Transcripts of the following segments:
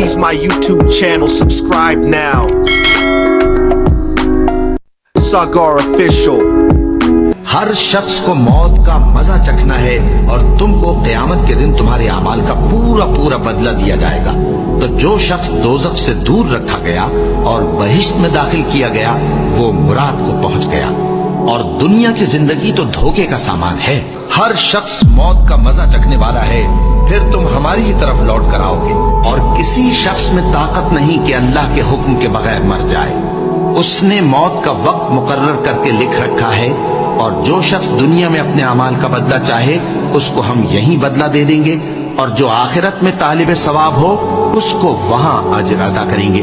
Please my YouTube channel, subscribe now. Sagar Official. ہر شخص کو موت کا مزہ چکھنا ہے اور تم کو قیامت کے دن تمہارے اعمال کا پورا پورا بدلہ دیا جائے گا. تو جو شخص دوزخ سے دور رکھا گیا اور بہشت میں داخل کیا گیا وہ مراد کو پہنچ گیا. اور دنیا کی زندگی تو دھوکے کا سامان ہے. ہر شخص موت کا مزہ چکھنے والا ہے، پھر تم ہماری ہی طرف لوٹ کر آؤ گے. اور کسی شخص میں طاقت نہیں کہ اللہ کے حکم کے بغیر مر جائے. اس نے موت کا وقت مقرر کر کے لکھ رکھا ہے، اور جو شخص دنیا میں اپنے اعمال کا بدلہ چاہے اس کو ہم یہیں بدلہ دے دیں گے، اور جو آخرت میں طالب ثواب ہو اس کو وہاں اجر ادا کریں گے.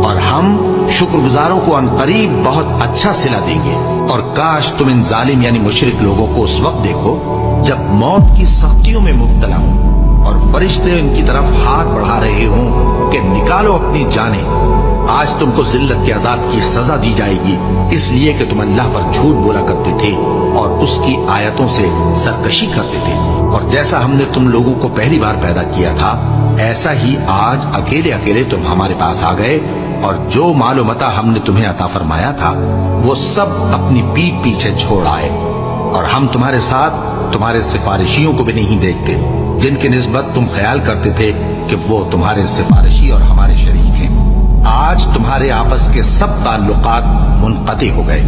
اور ہم شکر گزاروں کو عنقریب بہت اچھا صلہ دیں گے. اور کاش تم ان ظالم یعنی مشرک لوگوں کو اس وقت دیکھو جب موت کی سختیوں میں مبتلا ہوں اور فرشتے ان کی طرف ہاتھ بڑھا رہے ہوں کہ نکالو اپنی جانیں. آج تم کو ذلت کے عذاب کی سزا دی جائے گی، اس لیے کہ تم اللہ پر جھوٹ بولا کرتے تھے اور اس کی آیتوں سے سرکشی کرتے تھے. اور جیسا ہم نے تم لوگوں کو پہلی بار پیدا کیا تھا ایسا ہی آج اکیلے اکیلے تم ہمارے پاس آ گئے. اور جو مال و متاع ہم نے تمہیں عطا فرمایا تھا وہ سب اپنی پیٹھ پیچھے چھوڑ آئے. اور ہم تمہارے ساتھ تمہارے سفارشیوں کو بھی نہیں دیکھتے جن کی نسبت تم خیال کرتے تھے کہ وہ تمہارے سفارشی اور ہمارے شریک ہیں. آج تمہارے آپس کے سب تعلقات منقطع ہو گئے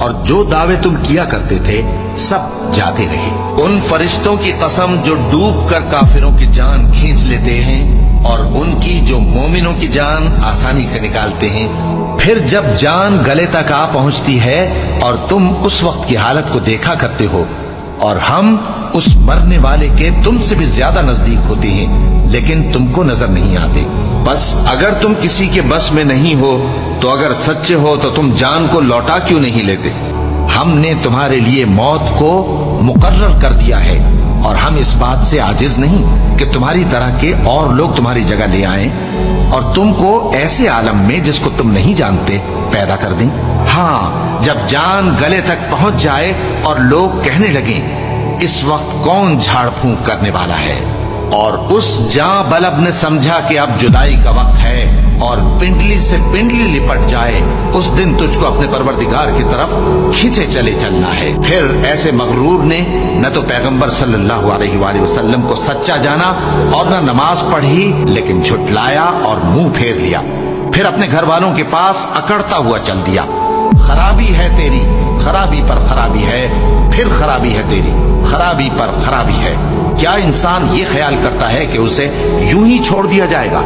اور جو دعوے تم کیا کرتے تھے سب جاتے رہے. ان فرشتوں کی قسم جو ڈوب کر کافروں کی جان کھینچ لیتے ہیں اور ان کی جو مومنوں کی جان آسانی سے نکالتے ہیں. پھر جب جان گلے تک آ پہنچتی ہے اور تم اس وقت کی حالت کو دیکھا کرتے ہو اور ہم اس مرنے والے کے تم سے بھی زیادہ نزدیک ہوتے ہیں لیکن تم کو نظر نہیں آتے. بس اگر تم کسی کے بس میں نہیں ہو تو اگر سچے ہو تو تم جان کو لوٹا کیوں نہیں لیتے؟ ہم نے تمہارے لیے موت کو مقرر کر دیا ہے اور ہم اس بات سے عاجز نہیں کہ تمہاری طرح کے اور لوگ تمہاری جگہ لے آئیں اور تم کو ایسے عالم میں جس کو تم نہیں جانتے پیدا کر دیں. ہاں جب جان گلے تک پہنچ جائے اور لوگ کہنے لگیں اس وقت کون جھاڑ پھونک کرنے والا ہے، اور اس جاں بلب نے سمجھا کہ اب جدائی کا وقت ہے اور پنڈلی سے پنڈلی لپٹ جائے، اس دن تجھ کو اپنے پروردگار کی طرف کھینچے چلے چلنا ہے. پھر ایسے مغرور نے نہ تو پیغمبر صلی اللہ علیہ وآلہ وسلم کو سچا جانا اور نہ نماز پڑھی لیکن جھٹلایا اور منہ پھیر لیا. پھر اپنے گھر والوں کے پاس اکڑتا ہوا چل دیا. خرابی ہے تیری، خرابی پر خرابی ہے، پھر خرابی ہے تیری، خرابی پر خرابی ہے. کیا انسان یہ خیال کرتا ہے کہ اسے یوں ہی چھوڑ دیا جائے گا؟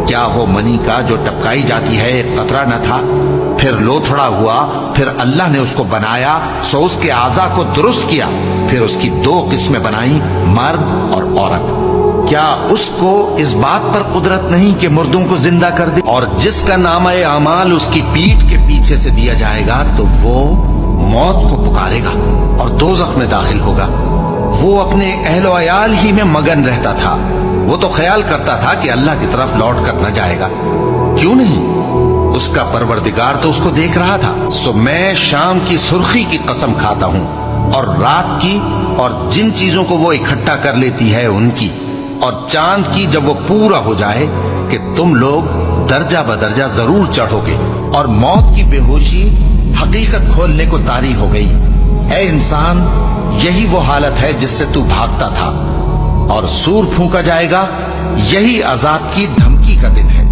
کیا وہ منی کا جو ٹپکائی جاتی ہے ایک قطرہ نہ تھا، پھر لوتھڑا ہوا، پھر اللہ نے اس کو بنایا سو اس کے اعضاء کو درست کیا، پھر اس کی دو قسمیں بنائیں مرد اور عورت. کیا اس کو اس بات پر قدرت نہیں کہ مردوں کو زندہ کر دے؟ اور جس کا نامہ اعمال اس کی پیٹھ کے پیچھے سے دیا جائے گا تو وہ موت کو پکارے گا اور دوزخ میں داخل ہوگا. وہ اپنے اہل و عیال ہی میں مگن رہتا تھا. وہ تو خیال کرتا تھا کہ اللہ کی طرف لوٹ کر نہ جائے گا. کیوں نہیں؟ اس کا پروردگار تو اس کو دیکھ رہا تھا. سو میں شام کی سرخی کی قسم کھاتا ہوں اور رات کی اور جن چیزوں کو وہ اکٹھا کر لیتی ہے ان کی، اور چاند کی جب وہ پورا ہو جائے کہ تم لوگ درجہ بدرجہ ضرور چڑھو گے. اور موت کی بے ہوشی حقیقت کھولنے کو طاری ہو گئی. اے انسان، یہی وہ حالت ہے جس سے تو بھاگتا تھا، اور سور پھونکا جائے گا، یہی عذاب کی دھمکی کا دن ہے.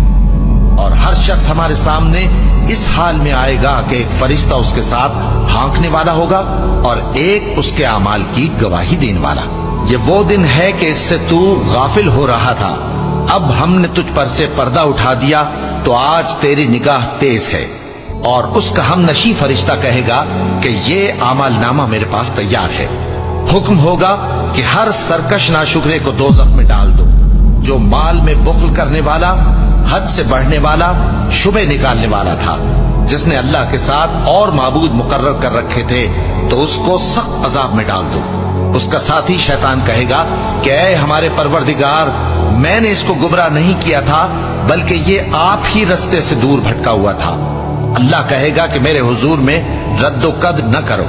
اور ہر شخص ہمارے سامنے اس حال میں آئے گا کہ ایک فرشتہ اس کے ساتھ ہانکنے والا ہوگا اور ایک اس کے اعمال کی گواہی دینے والا. یہ وہ دن ہے کہ اس سے تو غافل ہو رہا تھا، اب ہم نے تجھ پر سے پردہ اٹھا دیا تو آج تیری نگاہ تیز ہے. اور اس کا ہم نشی فرشتہ کہے گا کہ یہ اعمال نامہ میرے پاس تیار ہے. حکم ہوگا کہ ہر سرکش ناشکرے کو دوزخ میں ڈال دو. جو مال میں بخل کرنے والا، حد سے بڑھنے والا، شبہ نکالنے والا تھا، جس نے اللہ کے ساتھ اور معبود مقرر کر رکھے تھے، تو اس کو سخت عذاب میں ڈال دو. اس کا ساتھی شیطان کہے گا کہ اے ہمارے پروردگار، میں نے اس کو گمراہ نہیں کیا تھا بلکہ یہ آپ ہی رستے سے دور بھٹکا ہوا تھا. اللہ کہے گا کہ میرے حضور میں رد و قد نہ کرو،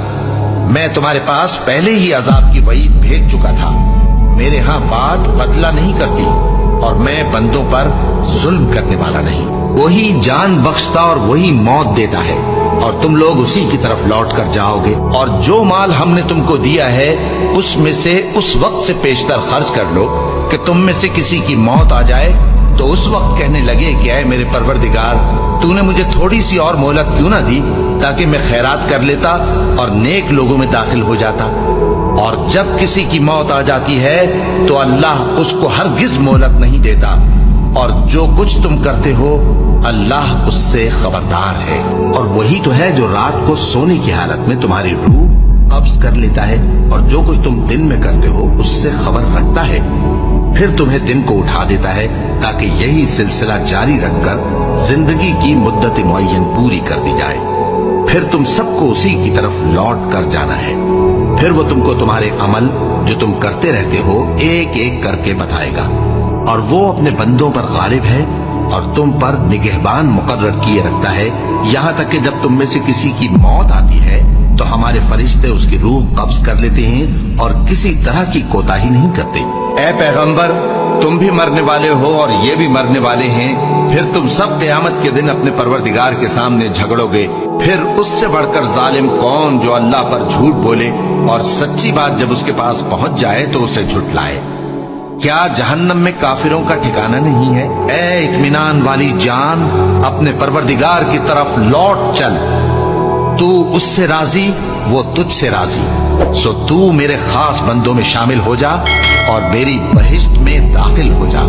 میں تمہارے پاس پہلے ہی عذاب کی وعید بھیج چکا تھا. میرے ہاں بات بدلہ نہیں کرتی. اور میں بندوں پر ظلم کرنے والا نہیں. وہی جان بخشتا اور وہی موت دیتا ہے اور تم لوگ اسی کی طرف لوٹ کر جاؤ گے. اور جو مال ہم نے تم کو دیا ہے اس میں سے اس وقت سے پیشتر خرچ کر لو کہ تم میں سے کسی کی موت آ جائے تو اس وقت کہنے لگے کہ اے میرے پروردگار تو نے مجھے تھوڑی سی اور مہلت کیوں نہ دی تاکہ میں خیرات کر لیتا اور نیک لوگوں میں داخل ہو جاتا. اور جب کسی کی موت آ جاتی ہے تو اللہ اس کو ہرگز مہلت نہیں دیتا اور جو کچھ تم کرتے ہو اللہ اس سے خبردار ہے. اور وہی تو ہے جو رات کو سونے کی حالت میں تمہاری روح قبض کر لیتا ہے اور جو کچھ تم دن میں کرتے ہو اس سے خبر رکھتا ہے. پھر تمہیں دن کو اٹھا دیتا ہے تاکہ یہی سلسلہ جاری رکھ کر زندگی کی مدت معین پوری کر دی جائے. پھر تم سب کو اسی کی طرف لوٹ کر جانا ہے. پھر وہ تم کو تمہارے عمل جو تم کرتے رہتے ہو ایک ایک کر کے بتائے گا. اور وہ اپنے بندوں پر غالب ہے اور تم پر نگہبان مقرر کیے رکھتا ہے یہاں تک کہ جب تم میں سے کسی کی موت آتی ہے تو ہمارے فرشتے اس کی روح قبض کر لیتے ہیں اور کسی طرح کی کوتاہی نہیں کرتے. اے پیغمبر تم بھی مرنے والے ہو اور یہ بھی مرنے والے ہیں. پھر تم سب قیامت کے دن اپنے پروردگار کے سامنے جھگڑو گے. پھر اس سے بڑھ کر ظالم کون جو اللہ پر جھوٹ بولے اور سچی بات جب اس کے پاس پہنچ جائے تو اسے جھٹلائے. کیا جہنم میں کافروں کا ٹھکانہ نہیں ہے؟ اے اطمینان والی جان اپنے پروردگار کی طرف لوٹ چل. تو اس سے راضی وہ تجھ سے راضی. سو تو میرے خاص بندوں میں شامل ہو جا اور میری بہشت میں داخل ہو جا.